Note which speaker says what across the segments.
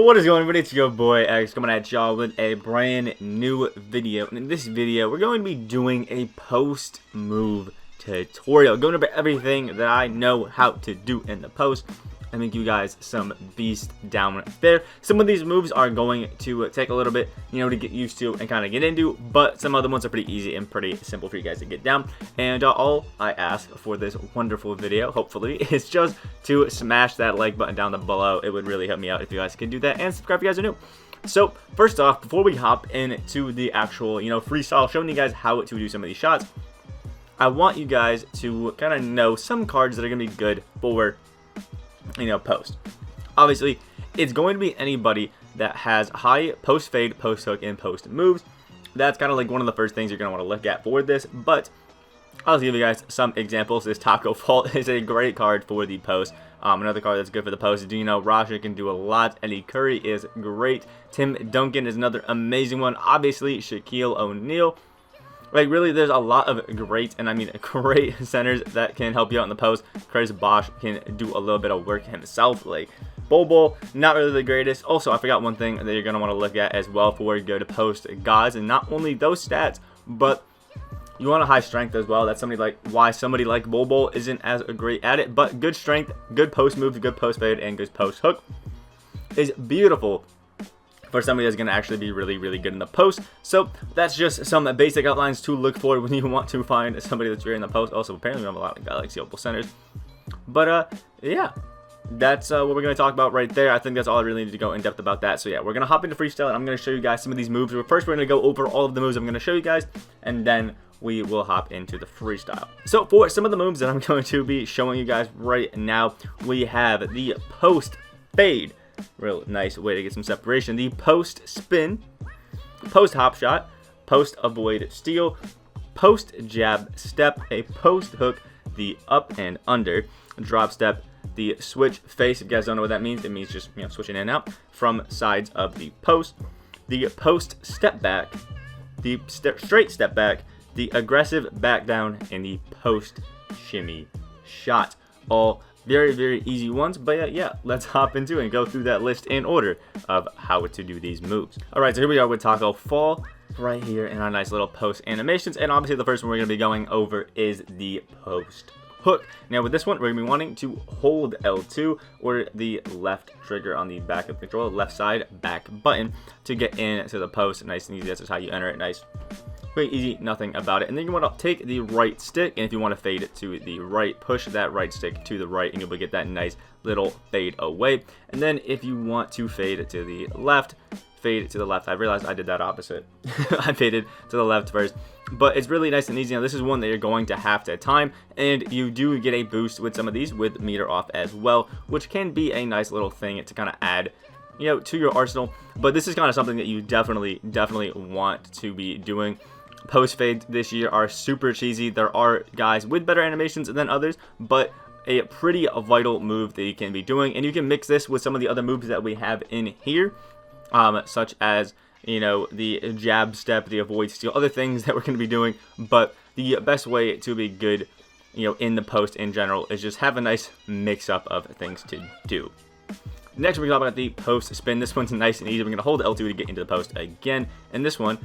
Speaker 1: What is going on, everybody? It's your boy X coming at y'all with a brand new video. And in this video, we're going to be doing a post move tutorial, going over everything that I know how to do in the post. I think you guys some beast down there. Some of these moves are going to take a little bit, to get used to and kind of get into, but some other ones are pretty easy and pretty simple for you guys to get down. And all I ask for this wonderful video, hopefully, is just to smash that like button down below. It would really help me out if you guys can do that, and subscribe if you guys are new. So first off, before we hop into the actual, freestyle, showing you guys how to do some of these shots, I want you guys to kind of know some cards that are going to be good for post. Obviously, it's going to be anybody that has high post fade, post hook, and post moves. That's kind of like one of the first things you're going to want to look at for this, but I'll give you guys some examples. This Taco Fault is a great card for the post. Another card that's good for the post is, Raja can do a lot. Eddie Curry is great. Tim Duncan is another amazing one. Obviously, Shaquille O'Neal. Like, really, there's a lot of great, and I mean great centers that can help you out in the post. Chris Bosh can do a little bit of work himself. Like, Bobo, not really the greatest. Also, I forgot one thing that you're going to want to look at as well before you go to post guys. And not only those stats, but you want a high strength as well. That's why somebody like Bobo isn't as great at it. But good strength, good post moves, good post fade, and good post hook is beautiful for somebody that's going to actually be really, really good in the post. So that's just some basic outlines to look for when you want to find somebody that's great in the post. Also, apparently we have a lot of Galaxy Opal centers. But yeah, that's what we're going to talk about right there. I think that's all I really need to go in depth about that. So yeah, we're going to hop into freestyle, and I'm going to show you guys some of these moves. First, we're going to go over all of the moves I'm going to show you guys, and then we will hop into the freestyle. So for some of the moves that I'm going to be showing you guys right now, we have the post fade. Real nice way to get some separation. The post spin, post hop shot, post avoid steal, post jab step, a post hook, the up and under, drop step, the switch face. If you guys don't know what that means, it means just switching in and out from sides of the post, the post step back, the straight step back, the aggressive back down, and the post shimmy shot. All very, very easy ones, but yeah, let's hop into it and go through that list in order of how to do these moves. Alright, so here we are with Taco Fall right here in our nice little post animations, and obviously the first one we're going to be going over is the post hook. Now with this one, we're going to be wanting to hold L2 or the left trigger on the back of the controller, left side back button, to get into the post. Nice and easy. That's just how you enter it. Nice. Very easy, nothing about it. And then you want to take the right stick, and if you want to fade it to the right, push that right stick to the right, and you'll get that nice little fade away. And then if you want to fade it to the left, fade it to the left. I realized I did that opposite. I faded to the left first, but it's really nice and easy. Now this is one that you're going to have to time, and you do get a boost with some of these with meter off as well, which can be a nice little thing to kind of add to your arsenal. But this is kind of something that you definitely want to be doing. Post fades this year are super cheesy. There are guys with better animations than others, but a pretty vital move that you can be doing, and you can mix this with some of the other moves that we have in here, such as the jab step, the avoid steal, other things that we're going to be doing. But the best way to be good in the post in general is just have a nice mix up of things to do. Next, we're going to talk about the post spin. This one's nice and easy. We're going to hold L2 to get into the post again. And this one,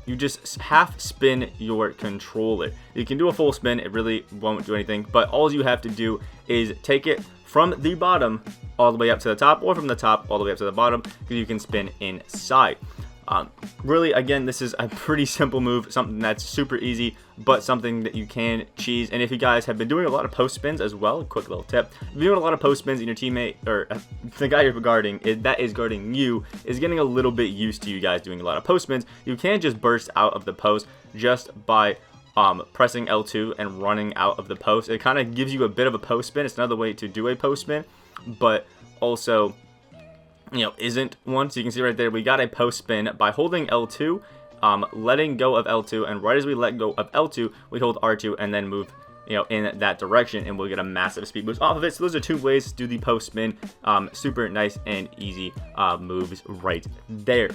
Speaker 1: you just half spin your controller. You can do a full spin. It really won't do anything. But all you have to do is take it from the bottom all the way up to the top, or from the top all the way up to the bottom, because you can spin inside. Really, again, this is a pretty simple move, something that's super easy, but something that you can cheese. And if you guys have been doing a lot of post spins as well, quick little tip: if you're doing a lot of post spins and your teammate, or the guy you're guarding, that is guarding you, is getting a little bit used to you guys doing a lot of post spins, you can just burst out of the post just by pressing L2 and running out of the post. It kind of gives you a bit of a post spin. It's another way to do a post spin, but also isn't one. So you can see right there, we got a post spin by holding L2, letting go of L2, and right as we let go of L2, we hold R2 and then move in that direction, and we'll get a massive speed boost off of it. So those are two ways to do the post spin. Super nice and easy moves right there.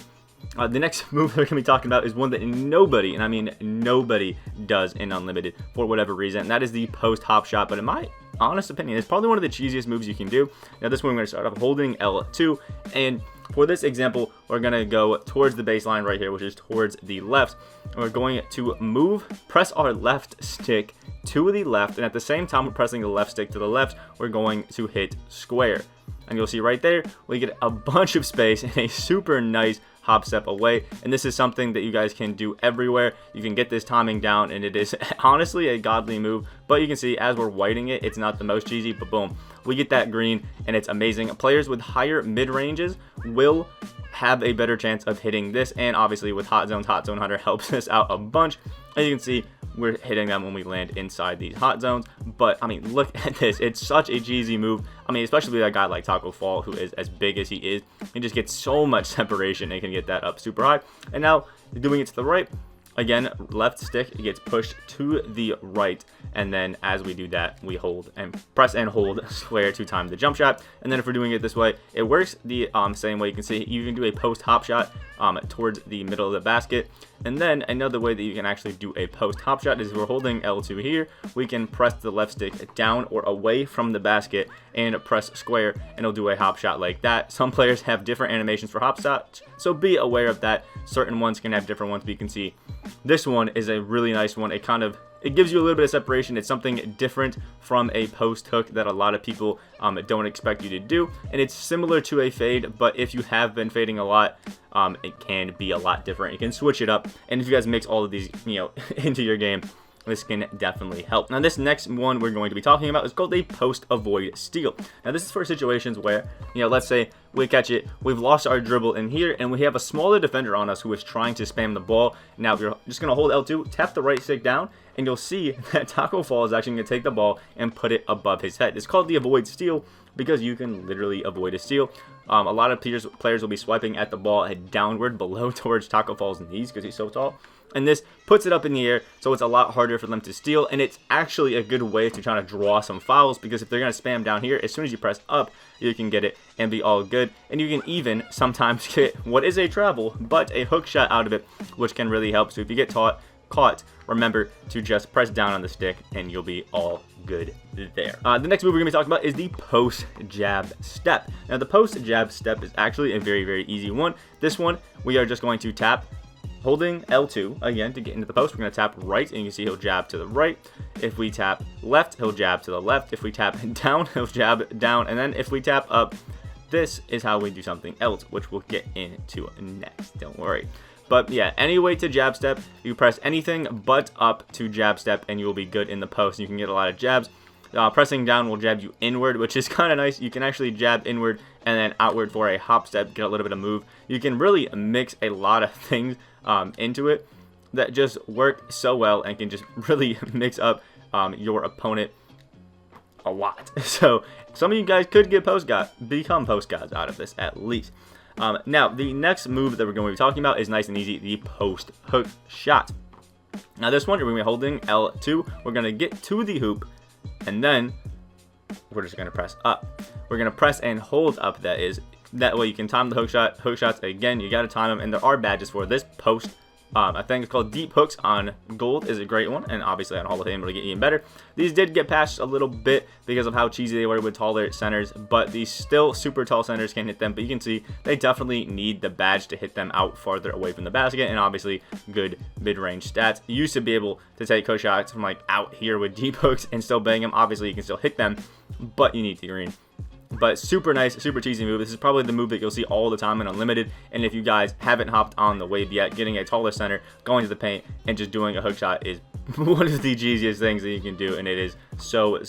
Speaker 1: The next move that we're going to be talking about is one that nobody, and I mean nobody, does in Unlimited for whatever reason, and that is the post hop shot. But in my honest opinion, it's probably one of the cheesiest moves you can do. Now this one, we're going to start off holding L2, and For this example, we're going to go towards the baseline right here, which is towards the left. And we're going to press our left stick to the left, and at the same time we're pressing the left stick to the left, we're going to hit square. And you'll see right there, we get a bunch of space and a super nice hop step away, and this is something that you guys can do everywhere. You can get this timing down, and it is honestly a godly move. But you can see as we're whiting it, it's not the most cheesy, but boom, we get that green, and it's amazing. Players with higher mid ranges will have a better chance of hitting this, and obviously with hot zones, hot zone hunter helps us out a bunch. As you can see, we're hitting them when we land inside these hot zones. But I mean, look at this, it's such a cheesy move. I mean, especially with a guy like Taco Fall, who is as big as he is, he just gets so much separation and can get that up super high. And now doing it to the right, again, left stick gets pushed to the right, and then as we do that, we hold and press and hold square to time the jump shot. And then if we're doing it this way, it works the same way. You can see you can do a post hop shot towards the middle of the basket. And then another way that you can actually do a post hop shot is we're holding L2 here. We can press the left stick down or away from the basket and press square, and it'll do a hop shot like that. Some players have different animations for hop shots, so be aware of that. Certain ones can have different ones, but you can see this one is a really nice one. It gives you a little bit of separation. It's something different from a post hook that a lot of people don't expect you to do. And it's similar to a fade, but if you have been fading a lot, it can be a lot different. You can switch it up. And if you guys mix all of these, into your game, this can definitely help. Now, this next one we're going to be talking about is called a post avoid steal. Now, this is for situations where, let's say we catch it, we've lost our dribble in here, and we have a smaller defender on us who is trying to spam the ball. Now, you're just going to hold L2, tap the right stick down, and you'll see that Taco Fall is actually going to take the ball and put it above his head. It's called the avoid steal because you can literally avoid a steal. A lot of players will be swiping at the ball downward below towards Taco Fall's knees because he's so tall. And this puts it up in the air, so it's a lot harder for them to steal. And it's actually a good way to try to draw some fouls, because if they're going to spam down here, as soon as you press up, you can get it and be all good. And you can even sometimes get what is a travel, but a hook shot out of it, which can really help. So if you get caught, remember to just press down on the stick, and you'll be all good there. The next move we're going to be talking about is the post jab step. Now, the post jab step is actually a very, very easy one. This one, we are just going to tap, holding L2 again to get into the post. We're going to tap right, and you can see he'll jab to the right. If we tap left, he'll jab to the left. If we tap down, he'll jab down. And then if we tap up, this is how we do something else, which we'll get into next. Don't worry. But yeah, any way to jab step, you press anything but up to jab step, and you will be good in the post. You can get a lot of jabs. Pressing down will jab you inward, which is kind of nice. You can actually jab inward and then outward for a hop step, get a little bit of move. You can really mix a lot of things into it that just work so well and can just really mix up your opponent a lot. So some of you guys could get become post gods out of this at least. Now, the next move that we're going to be talking about is nice and easy, the post hook shot. Now, this one, we're going to be holding L2. We're going to get to the hoop, and then we're just going to press up. We're going to press and hold up, that way you can time the hook shot. Hook shots, again, you got to time them, and there are badges for this post. I think it's called Deep Hooks on Gold is a great one, and obviously on Hall of Fame it'll get even better. These did get patched a little bit because of how cheesy they were with taller centers, but these still super tall centers can hit them. But you can see they definitely need the badge to hit them out farther away from the basket, and obviously good mid-range stats. You used to be able to take hook shots from like out here with Deep Hooks and still bang them. Obviously you can still hit them, but you need the green. But super nice, super cheesy move. This is probably the move that you'll see all the time in Unlimited. And if you guys haven't hopped on the wave yet, getting a taller center, going to the paint, and just doing a hook shot is one of the cheesiest things that you can do. And it is so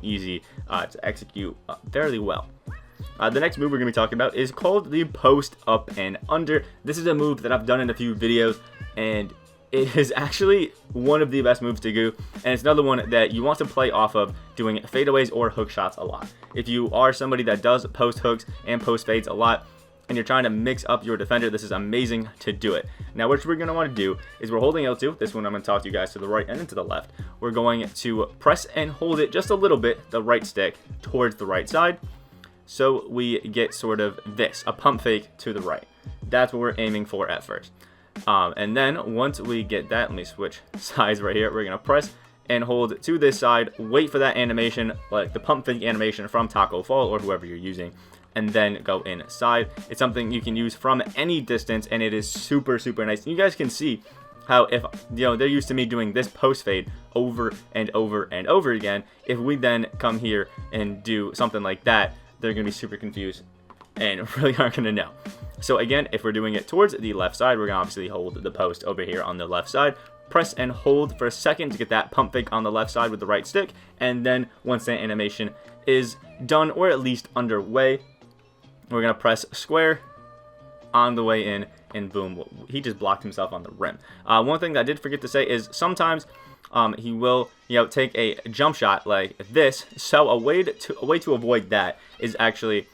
Speaker 1: easy to execute fairly well. The next move we're going to be talking about is called the post up and under. This is a move that I've done in a few videos, and it is actually one of the best moves to do, and it's another one that you want to play off of doing fadeaways or hook shots a lot. If you are somebody that does post hooks and post fades a lot, and you're trying to mix up your defender, this is amazing to do it. Now, what we're going to want to do is we're holding L2. This one I'm going to talk to you guys to the right and then to the left. We're going to press and hold it just a little bit, the right stick, towards the right side. So we get sort of this, a pump fake to the right. That's what we're aiming for at first. And then once we get that, let me switch sides right here. We're going to press and hold to this side, wait for that animation, like the pump fake animation from Taco Fall or whoever you're using. and then go inside. It's something you can use from any distance, and it is super nice. And you guys can see how, if they're used to me doing this post fade over and over and over again, if we then come here and do something like that, they're gonna be super confused and really aren't gonna know. So again, if we're doing it towards the left side, we're gonna obviously hold the post over here on the left side, press and hold for a second to get that pump fake on the left side with the right stick, and then once that animation is done, or at least underway, we're gonna press square on the way in, and boom, he just blocked himself on the rim. One thing that I did forget to say is sometimes he will take a jump shot like this. So a way to avoid that is actually,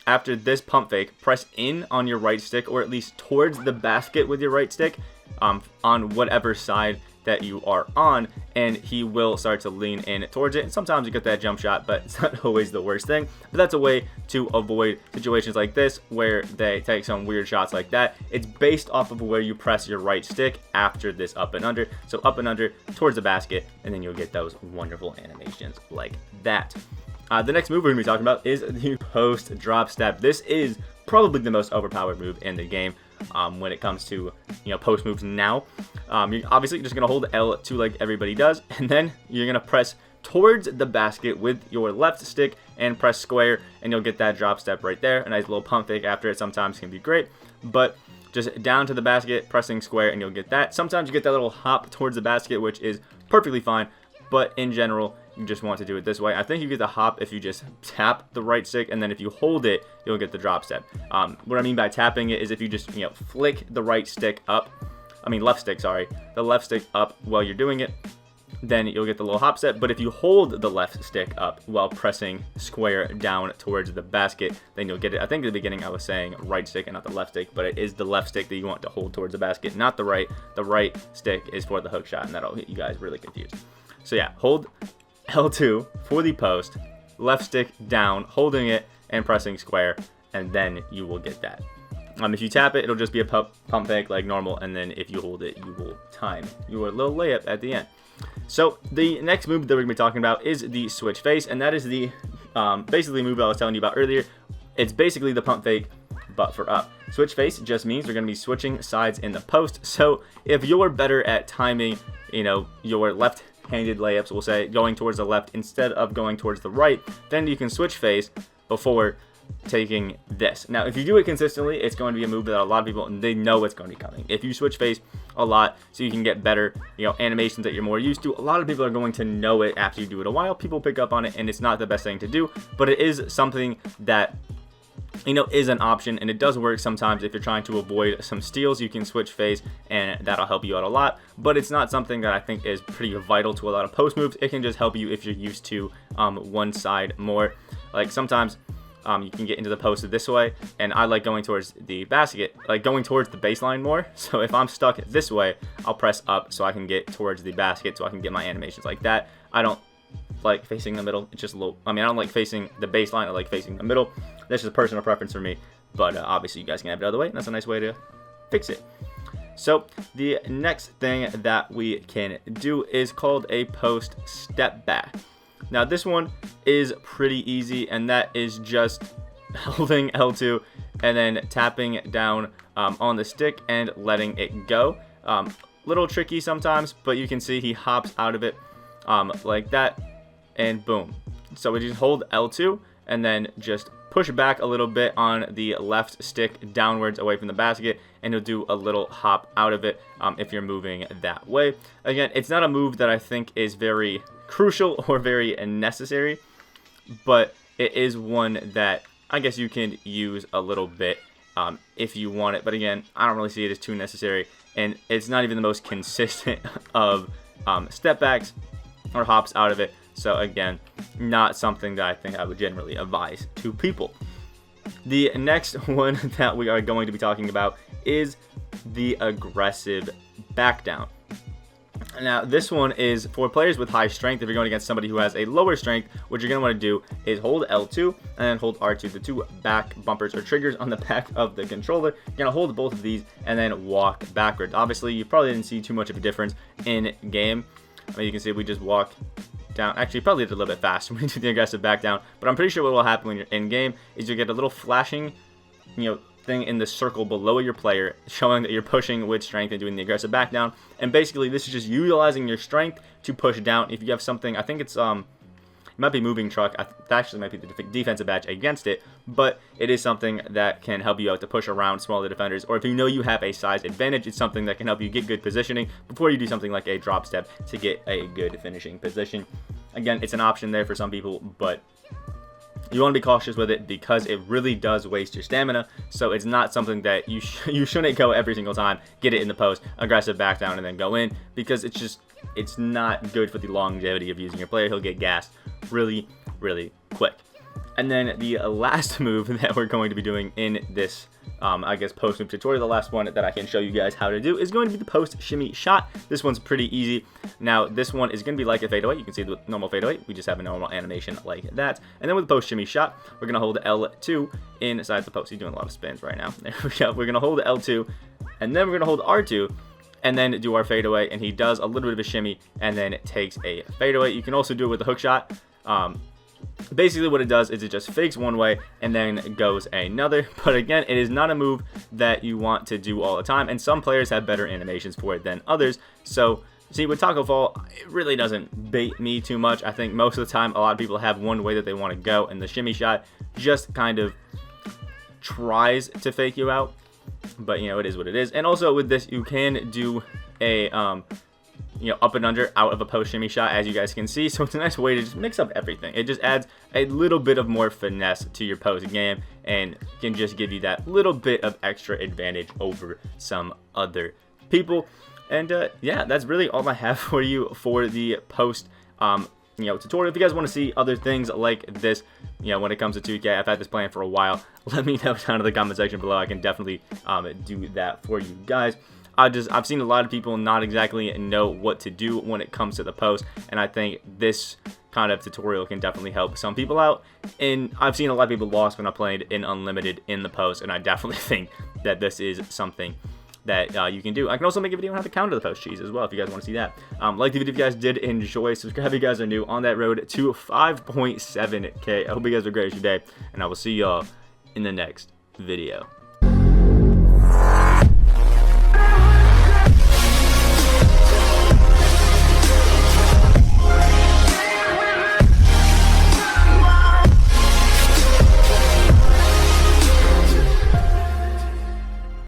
Speaker 1: after this pump fake, press in on your right stick, or at least towards the basket with your right stick, on whatever side that you are on, and he will start to lean in towards it. And sometimes you get that jump shot, but it's not always the worst thing. But that's a way to avoid situations like this where they take some weird shots like that. It's based off of where you press your right stick after this up and under. So up and under towards the basket, and then you'll get those wonderful animations like that. The next move we're going to be talking about is the post drop step. This is probably the most overpowered move in the game when it comes to post moves now. You're obviously just going to hold L2 like everybody does, and then you're going to press towards the basket with your left stick and press square, and you'll get that drop step right there. A nice little pump fake after it sometimes can be great, but just down to the basket, pressing square, and you'll get that. Sometimes you get that little hop towards the basket, which is perfectly fine, but in general, you just want to do it this way. I think you get the hop if you just tap the right stick, and then if you hold it, you'll get the drop step. What I mean by tapping it is if you just flick the right stick up, left stick, sorry, the left stick up while you're doing it, then you'll get the little hop step. But if you hold the left stick up while pressing square down towards the basket, then you'll get it. I think at the beginning I was saying right stick and not the left stick, but it is the left stick that you want to hold towards the basket, not the right. The right stick is for the hook shot, and that'll get you guys really confused. So yeah, hold L2 for the post, left stick down, holding it and pressing square, and then you will get that. If you tap it, it'll just be a pump fake like normal, and then if you hold it, you will time your little layup at the end. So the next move that we're going to be talking about is the switch face, and that is the basically move I was telling you about earlier. It's basically the pump fake, but for up. Switch face just means we're going to be switching sides in the post. So if you're better at timing, your left-handed layups, we'll say, going towards the left instead of going towards the right, then you can switch face before taking this. Now, if you do it consistently, it's going to be a move that a lot of people, they know it's going to be coming. If you switch face a lot so you can get better, animations that you're more used to, a lot of people are going to know it after you do it a while. People pick up on it, and it's not the best thing to do, but it is something that is an option, and it does work sometimes. If you're trying to avoid some steals, you can switch face, and that'll help you out a lot. But it's not something that I think is pretty vital to a lot of post moves. It can just help you if you're used to one side more. Like sometimes you can get into the post this way, and I like going towards the basket, like going towards the baseline more. So if I'm stuck this way, I'll press up so I can get towards the basket, so I can get my animations like that. I don't like facing the middle. It's just a little, I don't like facing the baseline. I like facing the middle. That's just a personal preference for me, but obviously you guys can have it other way, and that's a nice way to fix it. So the next thing that we can do is called a post step back. Now this one is pretty easy, and that is just holding L2 and then tapping down on the stick and letting it go. Little tricky sometimes, but you can see he hops out of it like that, and boom. So we just hold L2 and then just push back a little bit on the left stick downwards away from the basket, and you'll do a little hop out of it if you're moving that way. Again, it's not a move that I think is very crucial or very necessary, but it is one that I guess you can use a little bit if you want it. But again, I don't really see it as too necessary, and it's not even the most consistent of step backs or hops out of it. So again, not something that I think I would generally advise to people. The next one that we are going to be talking about is the aggressive back down. Now, this one is for players with high strength. If you're going against somebody who has a lower strength, what you're going to want to do is hold L2 and then hold R2, the two back bumpers or triggers on the back of the controller. You're going to hold both of these and then walk backwards. Obviously, you probably didn't see too much of a difference in game. You can see we just walk down. Actually, probably a little bit faster when you do the aggressive back down. But I'm pretty sure what will happen when you're in game is you get a little flashing, thing in the circle below your player, showing that you're pushing with strength and doing the aggressive back down. And basically, this is just utilizing your strength to push down. If you have something, I think it's it might be moving truck. That actually might be the defensive badge against it, but it is something that can help you out to push around smaller defenders. Or if you know you have a size advantage, it's something that can help you get good positioning before you do something like a drop step to get a good finishing position. Again, it's an option there for some people, but you want to be cautious with it because it really does waste your stamina. So it's not something that you shouldn't go every single time, get it in the post, aggressive back down, and then go in, because it's not good for the longevity of using your player. He'll get gassed really, really quick. And then the last move that we're going to be doing in this, I guess, post move tutorial, the last one that I can show you guys how to do, is going to be the post shimmy shot. This one's pretty easy. Now, this one is going to be like a fadeaway. You can see the normal fadeaway. We just have a normal animation like that. And then with the post shimmy shot, we're going to hold L2 inside the post. He's doing a lot of spins right now. There we go. We're going to hold L2, and then we're going to hold R2, and then do our fadeaway. And he does a little bit of a shimmy, and then it takes a fadeaway. You can also do it with a hook shot. Basically what it does is it just fakes one way and then goes another, but again, it is not a move that you want to do all the time, and some players have better animations for it than others. So see, with Taco Fall, it really doesn't bait me too much. I think most of the time a lot of people have one way that they want to go, and the shimmy shot just kind of tries to fake you out, but it is what it is. And also with this, you can do a up and under out of a post shimmy shot, as you guys can see. So it's a nice way to just mix up everything. It just adds a little bit of more finesse to your post game and can just give you that little bit of extra advantage over some other people. And yeah, that's really all I have for you for the post tutorial. If you guys want to see other things like this, when it comes to 2K, I've had this plan for a while. Let me know down in the comment section below. I can definitely do that for you guys. I've seen a lot of people not exactly know what to do when it comes to the post, and I think this kind of tutorial can definitely help some people out. And I've seen a lot of people lost when I played in Unlimited in the post, and I definitely think that this is something that you can do. I can also make a video on how to counter the post cheese as well if you guys want to see that. Like the video if you guys did enjoy. Subscribe if you guys are new on that road to 5.7K. I hope you guys are great today, and I will see y'all in the next video.